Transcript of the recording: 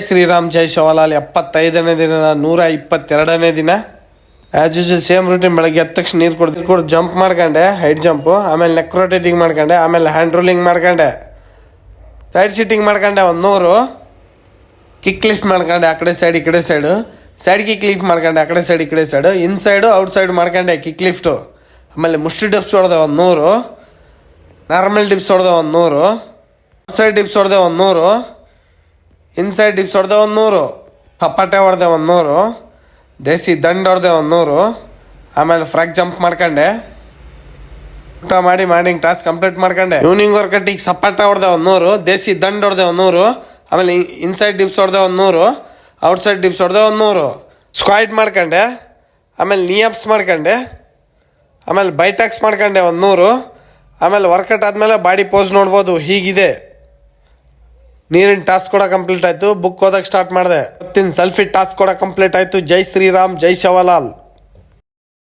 ಶ್ರೀರಾಮ್ ಜೈ ಶಿವಲಾಲ್ 75ನೇ ದಿನ 122ನೇ ದಿನ as usual same routine. ಬೆಳಗ್ಗೆ ಎದ್ದ ತಕ್ಷಣ ನೀರು ಕೊಡು ಜಂಪ್ ಮಾಡ್ಕೊಂಡೆ, ಹೈಟ್ ಜಂಪು, ಆಮೇಲೆ ನೆಕ್ ರೊಟೇಟಿಂಗ್ ಮಾಡ್ಕೊಂಡೆ, ಆಮೇಲೆ ಹ್ಯಾಂಡ್ ರೋಲಿಂಗ್ ಮಾಡ್ಕೊಂಡೆ, ಸೈಡ್ ಸಿಟ್ಟಿಂಗ್ ಮಾಡ್ಕೊಂಡೆ 100, ಕಿಕ್ ಲಿಫ್ಟ್ ಮಾಡ್ಕೊಂಡೆ ಆ ಕಡೆ ಸೈಡ್ ಈ ಕಡೆ ಸೈಡು, ಸೈಡ್ ಕಿಕ್ ಲಿಫ್ಟ್ ಮಾಡ್ಕೊಂಡೆ ಆ ಕಡೆ ಸೈಡ್ ಈ ಕಡೆ ಸೈಡು, ಇನ್ಸೈಡು ಔಟ್ ಸೈಡ್ ಮಾಡ್ಕೊಂಡೆ ಕಿಕ್ ಲಿಫ್ಟು, ಆಮೇಲೆ ಮುಷ್ಟಿ ಡಿಪ್ಸ್ ಹೊಡೆದೆ 100, ನಾರ್ಮಲ್ ಡಿಪ್ಸ್ ಹೊಡೆದೆ 100, ಔಟ್ಸೈಡ್ ಡಿಪ್ಸ್ ಹೊಡೆದೆ 100, ಇನ್ಸೈಡ್ ಡಿಪ್ಸ್ ಹೊಡೆದೆ 100, ಸಪಾಟೆ ಹೊಡೆದೆ 100, ದೇಸಿ ದಂಡ್ ಹೊಡೆದೆ 100, ಆಮೇಲೆ ಫ್ರಾಕ್ ಜಂಪ್ ಮಾಡ್ಕೊಂಡೆ, ಊಟ ಮಾಡಿ ಮಾರ್ನಿಂಗ್ ಟಾಸ್ಕ್ ಕಂಪ್ಲೀಟ್ ಮಾಡ್ಕೊಂಡೆ. ಈವ್ನಿಂಗ್ ವರ್ಕೌಟಿಗೆ ಸಪಾಟ ಹೊಡೆದೆ 100, ದೇಸಿ ದಂಡ್ ಹೊಡೆದೆ 100, ಆಮೇಲೆ ಇನ್ಸೈಡ್ ಡಿಪ್ಸ್ ಹೊಡೆದೆ 100, ಔಟ್ಸೈಡ್ ಡಿಪ್ಸ್ ಹೊಡೆದೆ 100, ಸ್ಕ್ವಾಟ್ ಮಾಡ್ಕೊಂಡೆ, ಆಮೇಲೆ ನೀ ಅಪ್ಸ್ ಮಾಡ್ಕೊಂಡೆ, ಆಮೇಲೆ ಬೈಟಾಕ್ಸ್ ಮಾಡ್ಕೊಂಡೆ 100, ಆಮೇಲೆ ವರ್ಕೌಟ್ ಆದಮೇಲೆ ಬಾಡಿ ಪೋಸ್ ನೋಡ್ಬೋದು ಹೀಗಿದೆ. ನೀರಿನ ಟಾಸ್ಕ್ ಕೂಡ ಕಂಪ್ಲೀಟ್ ಆಯಿತು. ಬುಕ್ ಓದಕ್ಕೆ ಸ್ಟಾರ್ಟ್ ಮಾಡಿದೆ. ಇವತ್ತಿನ ಸೆಲ್ಫಿ ಟಾಸ್ಕ್ ಕೂಡ ಕಂಪ್ಲೀಟ್ ಆಯಿತು. ಜೈ ಶ್ರೀರಾಮ್ ಜೈ ಶಿವಲಾಲ್.